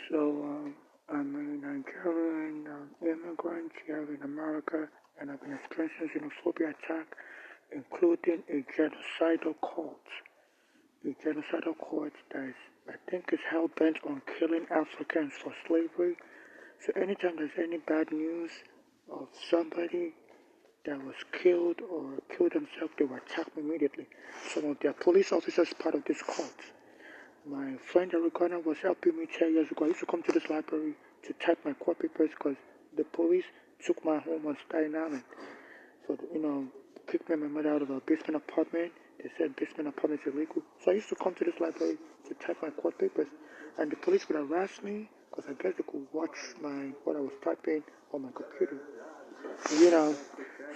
So, I'm a Nigerian immigrant here in America, and I've been experiencing xenophobia attack, including a genocidal cult. A genocidal cult that is, I think, is hell bent on killing Africans for slavery. So, anytime there's any bad news of somebody that was killed or killed themselves, they will attack me immediately. Some of their police officers part of this cult. My friend Arikana was helping me 10 years ago. I used to come to this library to type my court papers because the police took my home on Staten Island. So, kicked me and my mother out of a basement apartment. They said basement apartment is illegal. So I used to come to this library to type my court papers. And the police would harass me because I guess they could watch what I was typing on my computer.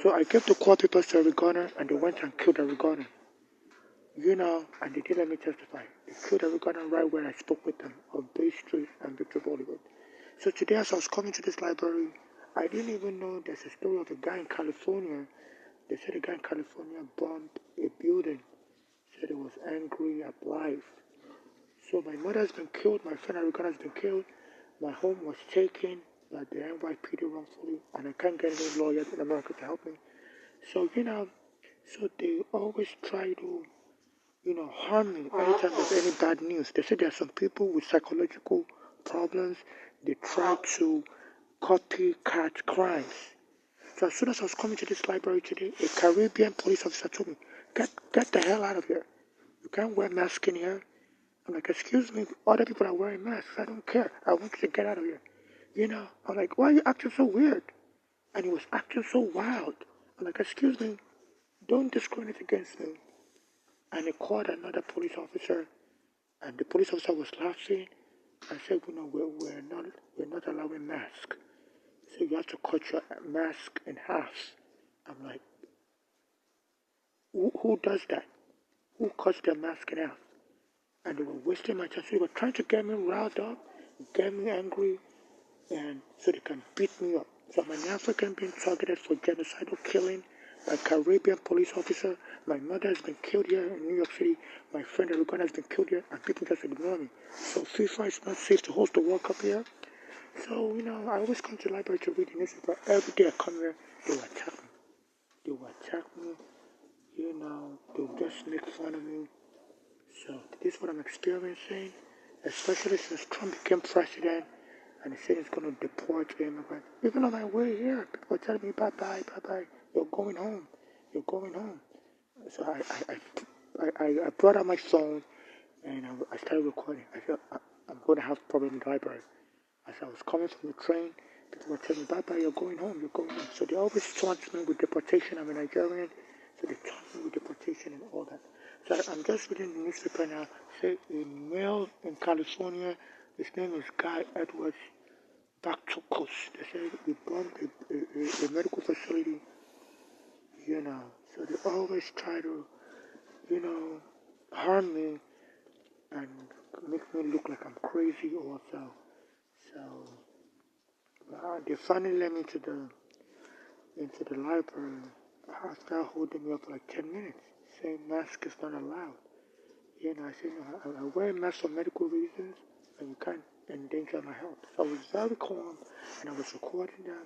So I gave the court papers to Arikana and they went and killed Arikana. And they didn't let me testify. They killed everyone right where I spoke with them on Bay Street and Victor Boulevard. So today, as I was coming to this library, I didn't even know there's a story of a guy in California. They said a guy in California bombed a building. Said he was angry at life. So my mother has been killed. My friend Arikana has been killed. My home was taken by the NYPD wrongfully, and I can't get any lawyers in America to help me. So so they always try to harm me anytime there's any bad news. They say there are some people with psychological problems. They try to copycat crimes. So as soon as I was coming to this library today, a Caribbean police officer told me, get the hell out of here. You can't wear masks in here. I'm like, excuse me, other people are wearing masks. I don't care. I want you to get out of here. I'm like, why are you acting so weird? And he was acting so wild. I'm like, excuse me, don't discriminate against me. And he called another police officer, and the police officer was laughing and said, we're not allowing masks. So you have to cut your mask in half. I'm like, who does that? Who cuts their mask in half? And they were wasting my time. So they were trying to get me riled up, get me angry, and so they can beat me up. So I'm an African being targeted for genocidal killing, a Caribbean police officer. My mother has been killed here in New York City. My friend Arikana has been killed here, and people just ignore me. So FIFA is not safe to host the World Cup here. So, I always come to the library to read the newspaper. Every day I come here, they will attack me. They will attack me. They'll just make fun of me. So this is what I'm experiencing, especially since Trump became president and he said he's going to deport immigrants. Even on my way here, people are telling me, bye-bye, bye-bye. You're going home. You're going home. So I brought out my phone and I started recording. I said, I'm going to have problems in the library. As I was coming from the train, people were telling me, bye-bye, you're going home, you're going home. So they always taunt me with deportation. I'm a Nigerian, so they taunt me with deportation and all that. So I'm just reading the newspaper now. Say a male in California, his name is Guy Edwards Bactukos. They say he bombed a medical facility, So they always try to, harm me and make me look like I'm crazy or so. So they finally let me into the library after holding me up for like 10 minutes, saying mask is not allowed. I said, no, I wear a mask for medical reasons, and you can't endanger my health. So I was very calm, and I was recording them.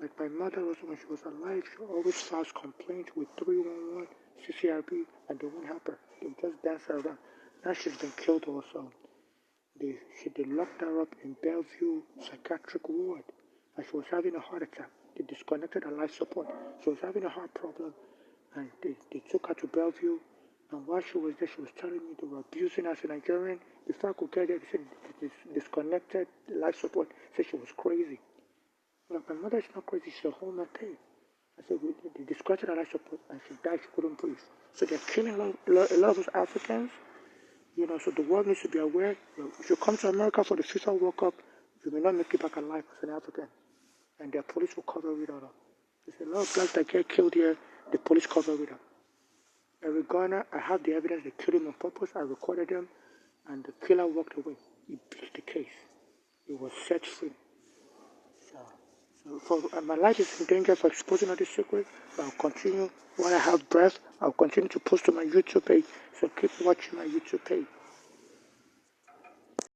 Like my mother also, when she was alive, she always files complaints with 311, CCRB, and they won't help her. They just dance her around. Now she's been killed also. They locked her up in Bellevue Psychiatric Ward, and she was having a heart attack. They disconnected her life support. She was having a heart problem, and they took her to Bellevue. And while she was there, she was telling me they were abusing her as a Nigerian. Before I could get there, they said they disconnected the life support. Said she was crazy. Like, my mother is not crazy, she's a home thing. I said, they disconnected her life support, and she died, she couldn't breathe. So they're killing a lot of those Africans. So the world needs to be aware. If you come to America for the FIFA World Cup, you may not make it back alive as an African. And their police will cover it all up. There's a lot of blacks that get killed here, the police cover it up. In Ghana, I have the evidence they killed him on purpose. I recorded them, and the killer walked away. He beat the case. He was set free. So my life is in danger for exposing all this secret. I'll continue. When I have breath, I'll continue to post to my YouTube page. So keep watching my YouTube page.